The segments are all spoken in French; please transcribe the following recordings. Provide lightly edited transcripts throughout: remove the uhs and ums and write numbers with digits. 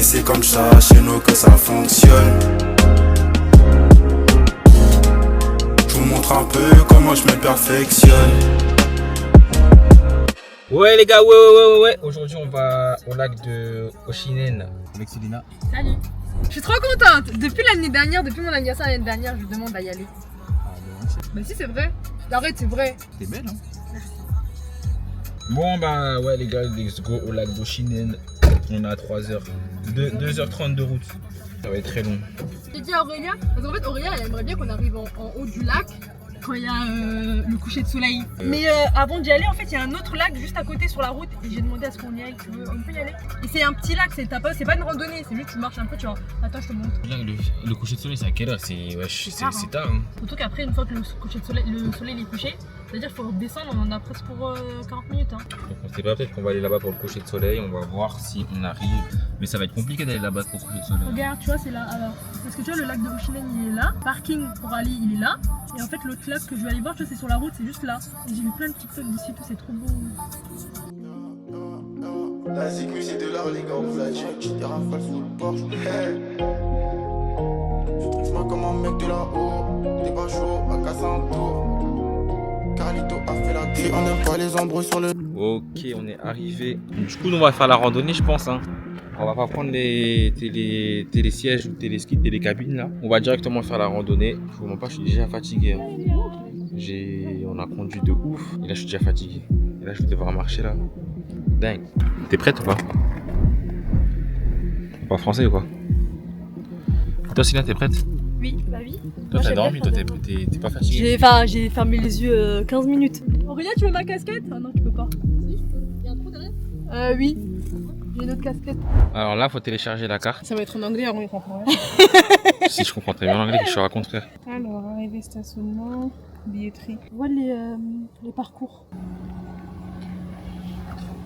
c'est comme ça chez nous que ça fonctionne. Je vous montre un peu comment je me perfectionne. Ouais les gars, ouais. Aujourd'hui on va au lac de Oshinen avec Célina. Salut. Je suis trop contente. Depuis l'année dernière, depuis mon anniversaire l'année dernière, je lui demande à y aller. Bah si c'est vrai. Arrête, c'est vrai. T'es belle hein. Bon bah ouais les gars, let's go au lac d'Oshinen. On a 3h, 2h30 de route. Ça va être très long. J'ai dit à Aurélia, parce qu'en fait Aurélia elle aimerait bien qu'on arrive en haut du lac quand il y a le coucher de soleil. Mais avant d'y aller, en fait, il y a un autre lac juste à côté sur la route et j'ai demandé à ce qu'on y aille. Tu veux, on peut y aller. Et c'est un petit lac, c'est pas une randonnée, c'est juste tu marches un peu, tu vois. Attends, je te montre. Là, le coucher de soleil, c'est à quelle heure? C'est tard. Hein. Surtout qu'après, une fois que le soleil est couché, c'est-à-dire qu'il faut redescendre, on en a presque pour 40 minutes. Hein. Donc on sait pas, peut-être qu'on va aller là-bas pour le coucher de soleil, on va voir si on arrive. Mais ça va être compliqué d'aller là-bas pour le coucher de soleil. Regarde, tu vois, c'est là. Alors, parce que tu vois, le lac de Oshinen, il est là. Parking pour aller, il est là. Et en fait, l'autre lac que je vais aller voir, tu vois, c'est sur la route, c'est juste là. Et j'ai vu plein de TikTok d'ici, tout, c'est trop beau. La sécu c'est de l'art les gars, on vous a check, des rafales sous le porche. Je trouve comme un mec de là-haut, des pas chaud à casser un tour. Carlito a fait la télé, on n'aime pas les embrouilles sur le. Ok, on est arrivé. Du coup, on va faire la randonnée, je pense. Hein. On va pas prendre les télésièges ou téléskis, télécabines là. On va directement faire la randonnée. Je vous mens pas, je suis déjà fatigué. Hein. On a conduit de ouf et là je suis déjà fatigué. Et là je vais devoir marcher là. Dingue. T'es prête ou pas? Pas français ou quoi? Toi Sylvia, t'es prête? Oui, bah oui. Toi t'as dormi, toi t'es pas fatigué? J'ai fermé les yeux 15 minutes. Aurélia, tu veux ma casquette? Ah non, tu peux pas. Si, je peux. Il y a un trou derrière? Oui. J'ai une autre casquette. Alors là, faut télécharger la carte. Ça va être en anglais, alors il comprend rien. Si je comprends très bien l'anglais, je te raconte frère. Alors, arrivée, stationnement, billetterie. On voit les parcours.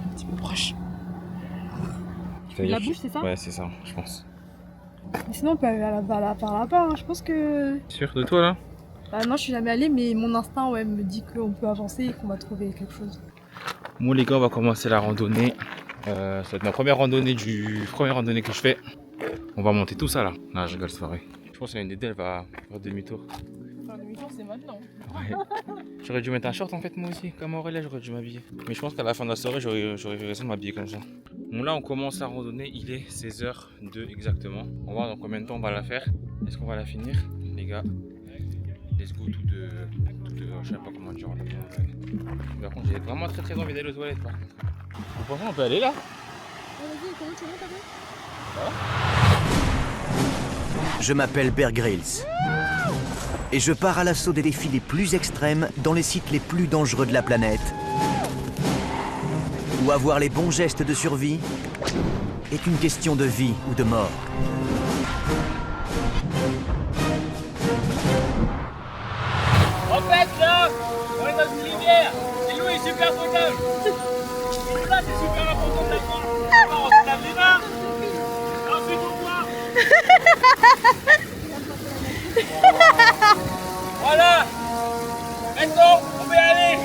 Un petit peu proche. La bouche, c'est ça? Ouais, c'est ça, je pense. Mais sinon, on peut aller par là-bas. Hein. Je pense que. Sûr de toi là? Bah non, je suis jamais allée, mais mon instinct me dit qu'on peut avancer et qu'on va trouver quelque chose. Bon les gars, on va commencer la randonnée. Ça va être ma première randonnée que je fais. On va monter tout ça là. Non, je rigole, c'est pas vrai. Je pense que l'une des deux, elle va faire demi-tour. Faire demi-tour, c'est maintenant. Ouais. J'aurais dû mettre un short en fait, moi aussi. Comme Aurélia, j'aurais dû m'habiller. Mais je pense qu'à la fin de la soirée, j'aurais raison de m'habiller comme ça. Bon, là, on commence la randonnée. Il est 16h02 exactement. On va voir dans combien de temps on va la faire. Est-ce qu'on va la finir, les gars? Let's go tout de je sais pas comment dire. Par contre, j'ai vraiment très envie d'aller aux toilettes. Par contre. Vous pensez qu'on peut aller là? Vas-y, comment tu montes après? Je m'appelle Bear Grylls et je pars à l'assaut des défis les plus extrêmes dans les sites les plus dangereux de la planète, où avoir les bons gestes de survie est une question de vie ou de mort. En fait là, on est dans une rivière et l'eau est super potable. Et là c'est super important de la prendre. On se lave les mains. Ensuite on boit. Voilà. Maintenant on peut y aller.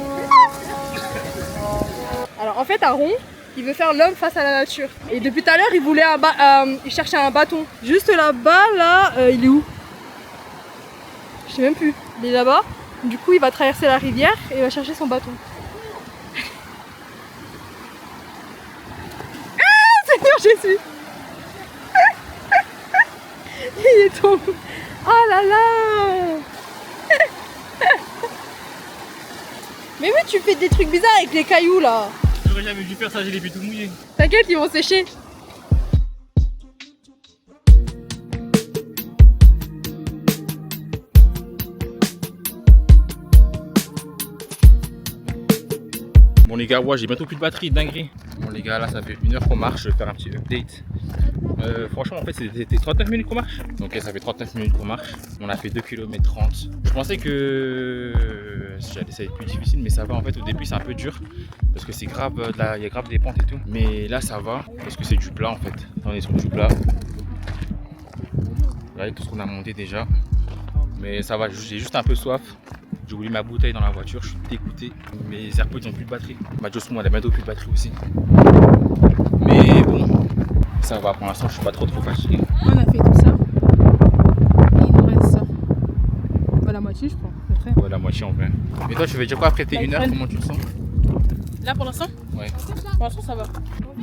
Alors en fait, Aaron, il veut faire l'homme face à la nature. Et depuis tout à l'heure, il cherchait un bâton. Juste là-bas, là, il est où? Je sais même plus. Il est là-bas. Du coup, il va traverser la rivière et il va chercher son bâton. Ah, Seigneur Jésus! Il est tombé. Oh là là! Mais oui, tu fais des trucs bizarres avec les cailloux là. J'aurais jamais dû faire ça, j'ai les pieds tout mouillés. T'inquiète, ils vont sécher. Bon les gars, ouais, j'ai bientôt plus de batterie, dinguerie. Bon les gars, là ça fait 1 heure qu'on marche, je vais faire un petit update. Franchement en fait c'était 39 minutes qu'on marche. Donc ça fait 39 minutes qu'on marche. On a fait 2 km 30. Je pensais que ça allait être plus difficile, mais ça va en fait. Au début c'est un peu dur parce que c'est grave, il y a grave des pentes et tout. Mais là ça va parce que c'est du plat en fait. On est sur du plat. Regardez tout ce qu'on a monté déjà. Mais ça va, j'ai juste un peu soif. J'ai oublié ma bouteille dans la voiture, je suis dégoûté. Mes AirPods n'ont plus de batterie. Ma Josmo elle a bientôt plus de batterie aussi. Mais bon, Ça va, pour l'instant, je suis pas trop fatigué. On a fait tout ça. Et il nous reste ça. Bah, la moitié, je crois. Après. Ouais, la moitié en vrai. Et toi, tu veux dire quoi après tes 1 heure? Comment tu te sens? Là, pour l'instant? Ouais. Pour l'instant, ça va.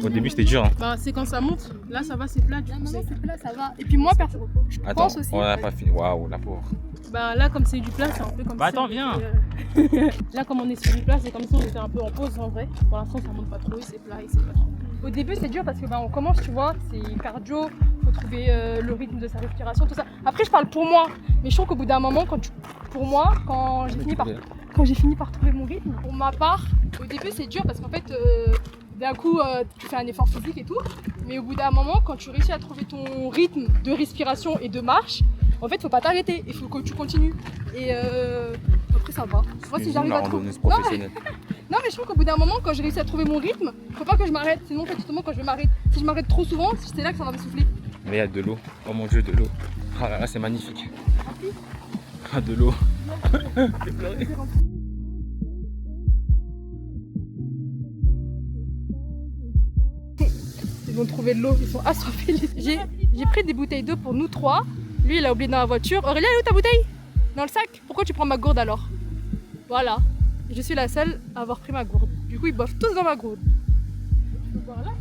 Au début, c'était dur. Hein. Bah, c'est quand ça monte. Là, ça va, c'est plat. Du coup, c'est plat, ça va. Et puis moi, je Attends, pense aussi. on n'a pas fini. Waouh, la pauvre. Bah, là, comme c'est du plat, c'est un peu comme Bah, si attends, on viens. était, Là, comme on est sur du plat, c'est comme si on était un peu en pause en vrai. Pour l'instant, ça monte pas trop et c'est plat et c'est pas trop. Au début, c'est dur parce que bah, on commence, tu vois, c'est cardio, faut trouver le rythme de sa respiration, tout ça. Après, je parle pour moi, mais je trouve qu'au bout d'un moment, pour moi, quand j'ai fini par trouver mon rythme, pour ma part, au début, c'est dur parce qu'en fait, d'un coup, tu fais un effort physique et tout, mais au bout d'un moment, quand tu réussis à trouver ton rythme de respiration et de marche, en fait, faut pas t'arrêter, il faut que tu continues. Et après, ça va. Moi, si j'arrive à trouver. Non, mais je trouve qu'au bout d'un moment, quand j'ai réussi à trouver mon rythme, faut pas que je m'arrête. Sinon, en fait, justement, quand je m'arrête, si je m'arrête trop souvent, c'est là que ça va me souffler. Mais il y a de l'eau. Oh mon dieu, de l'eau. Ah là là, c'est magnifique. Ah, de l'eau. J'ai pleuré. Ils vont trouver de l'eau, ils sont assoiffés. J'ai pris des bouteilles d'eau pour nous 3. Lui, il a oublié dans la voiture. Aurélien, elle est où ta bouteille? Dans le sac? Pourquoi tu prends ma gourde alors? Voilà. Je suis la seule à avoir pris ma gourde. Du coup, ils boivent tous dans ma gourde. Tu peux boire là?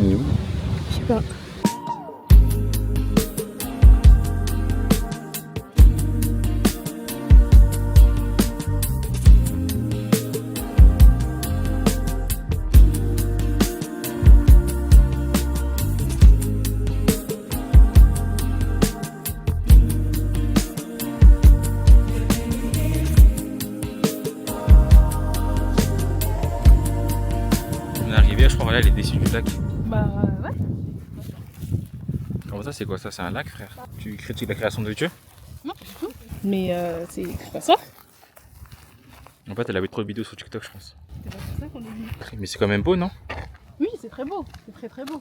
Je sais pas. Je crois qu'elle est déçue du lac. Bah ouais. Comment ça, c'est quoi ça? C'est un lac, frère? Tu critiques la création de Dieu? Non, du tout. Mais c'est pas ça. En fait, elle a vu trop de vidéos sur TikTok, je pense. C'est pas pour ça qu'on est venu. Mais c'est quand même beau, non? Oui, c'est très beau. C'est très très beau.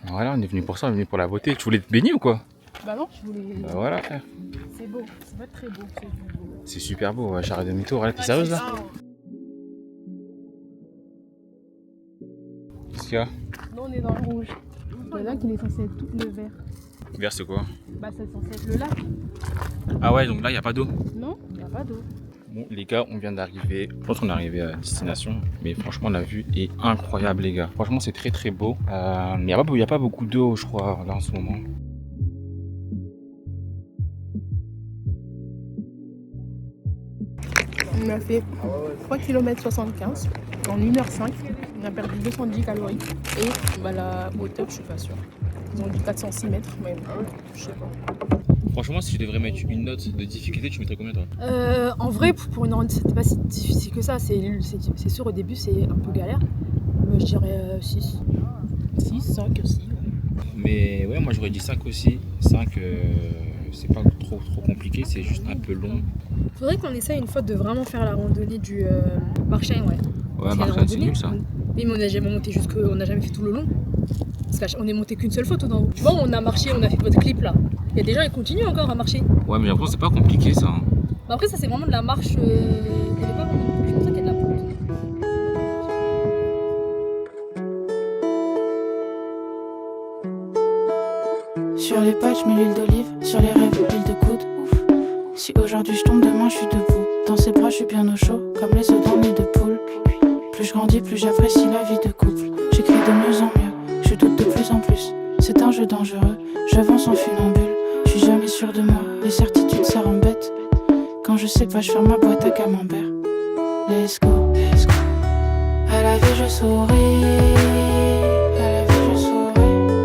Voilà, on est venu pour ça, on est venu pour la beauté. Tu voulais te baigner ou quoi? Bah non, je voulais. Bah voilà, frère. C'est beau. C'est pas très beau. C'est beau. C'est super beau, ouais. J'arrête demi-tour. T'es sérieuse là? Qu'est-ce qu'il y a? Là, on est dans le rouge. Le lac, il est censé être tout le vert. Vert, c'est quoi? Bah, c'est censé être le lac. Ah ouais, donc là, il n'y a pas d'eau. Non, il n'y a pas d'eau. Bon, les gars, on vient d'arriver. Je pense qu'on est arrivé à destination. Mais franchement, la vue est incroyable, les gars. Franchement, c'est très très beau. Il n'y a pas beaucoup d'eau, je crois, là en ce moment. On a fait 3 km 75 en 1h05. On a perdu 210 calories. Et bah, la hauteur, je suis pas sûre. Ils ont dit 406 mètres, mais je sais pas. Franchement, si je devrais mettre une note de difficulté, tu mettrais combien toi? En vrai, pour une randonnée, c'était pas si difficile que ça. C'est sûr, au début, c'est un peu galère. Mais je dirais 6. 6, 5 aussi. Mais ouais, moi j'aurais dit 5 aussi. 5, c'est pas trop compliqué, c'est juste un peu long. Faudrait qu'on essaye une fois de vraiment faire la randonnée du Marchand, ouais. Ouais, Marchand, c'est nul ça. Oui, mais on n'a jamais monté on n'a jamais fait tout le long. Parce qu'on est monté qu'une seule fois tout en haut. Tu vois, on a marché, on a fait votre clip là. Il y a des gens qui continuent encore à marcher. Ouais, mais j'ai l'impression que c'est pas compliqué ça. Hein. Bah après, ça c'est vraiment de la marche. Il y a pas vraiment. Je pense qu'il y a de la pente. Sur les pattes, je mets l'huile d'olive. Sur les rêves, l'huile de coude. Ouf. Si aujourd'hui je tombe, demain je suis debout. Dans ses bras, je suis bien au chaud, comme les œufs dans le nid de poule. Plus je grandis, plus j'apprécie la vie de couple. J'écris de mieux en mieux, je doute de plus en plus. C'est un jeu dangereux, j'avance en funambule. Je suis jamais sûr de moi, les certitudes ça rembête. Quand je sais pas, je ferme ma boîte à camembert. Let's go, let's go. À la vie je souris, à la vie je souris.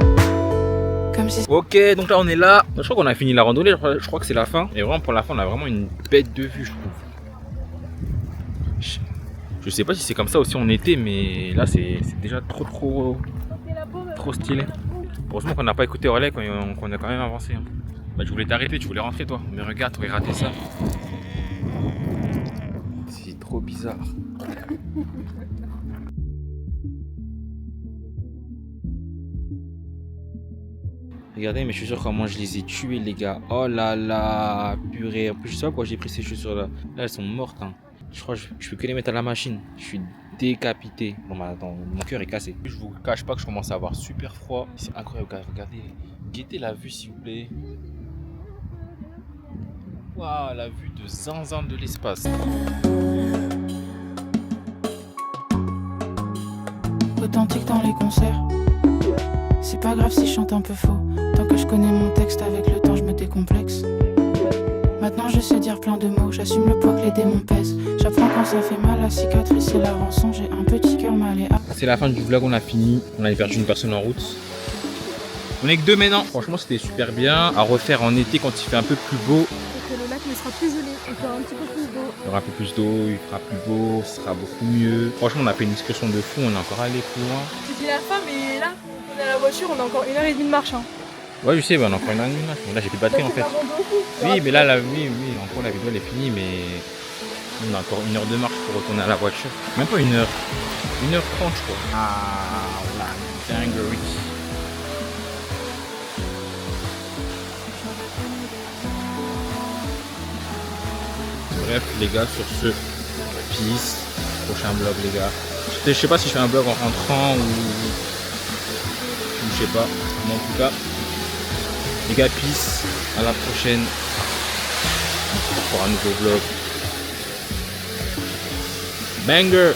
Comme si... Ok, donc là on est là. Je crois qu'on a fini la randonnée, je crois que c'est la fin. Et vraiment pour la fin, on a vraiment une bête de vue, je trouve. Je sais pas si c'est comme ça aussi en été, mais là c'est déjà trop stylé. Heureusement qu'on n'a pas écouté Relais, qu'on a quand même avancé. Hein. Bah, tu voulais t'arrêter, tu voulais rentrer toi. Mais regarde, tu aurais raté ça. C'est trop bizarre. Regardez, mais je suis sûr comment je les ai tués, les gars. Oh là là, purée. En plus, je sais pas pourquoi j'ai pris ces chaussures là. Là, elles sont mortes. Hein. Je crois que je peux que les mettre à la machine. Je suis décapité. Bon, mon cœur est cassé. Je vous cache pas que je commence à avoir super froid. C'est incroyable. Regardez, guettez la vue s'il vous plaît. Waouh, la vue de zinzin de l'espace. Authentique dans les concerts. C'est pas grave si je chante un peu faux. Tant que je connais mon texte, avec le temps je me décomplexe. Maintenant je sais dire plein de mots. J'assume le poids que les démons pèsent. J'apprends quand ça fait mal, la cicatrice c'est la rançon. J'ai un petit cœur mal et C'est la fin du vlog, on a fini. On avait perdu une personne en route. On est que 2 maintenant. Franchement c'était super bien. À refaire en été quand il fait un peu plus beau. Et que le lac ne sera plus gelé, il fera un petit peu plus beau. Il y aura un peu plus d'eau, il fera plus beau, ce sera beaucoup mieux. Franchement on a fait une excursion de fou, on est encore allé plus loin. C'était la fin, mais là, on est à la voiture, on a encore 1h30 de marche. Hein. Ouais je sais, bah, on a encore une heure et demie là. Là j'ai plus de batterie en fait. Oui mais là oui, encore la vidéo elle est finie mais on a encore 1 heure de marche pour retourner à la voiture. Même pas 1 heure. 1h30 je crois. Ah la dinguerie. Bref les gars, sur ce, peace, prochain vlog les gars. Je sais pas si je fais un vlog en rentrant ou je sais pas, mais en tout cas, les gars, peace, à la prochaine pour un nouveau vlog. Banger!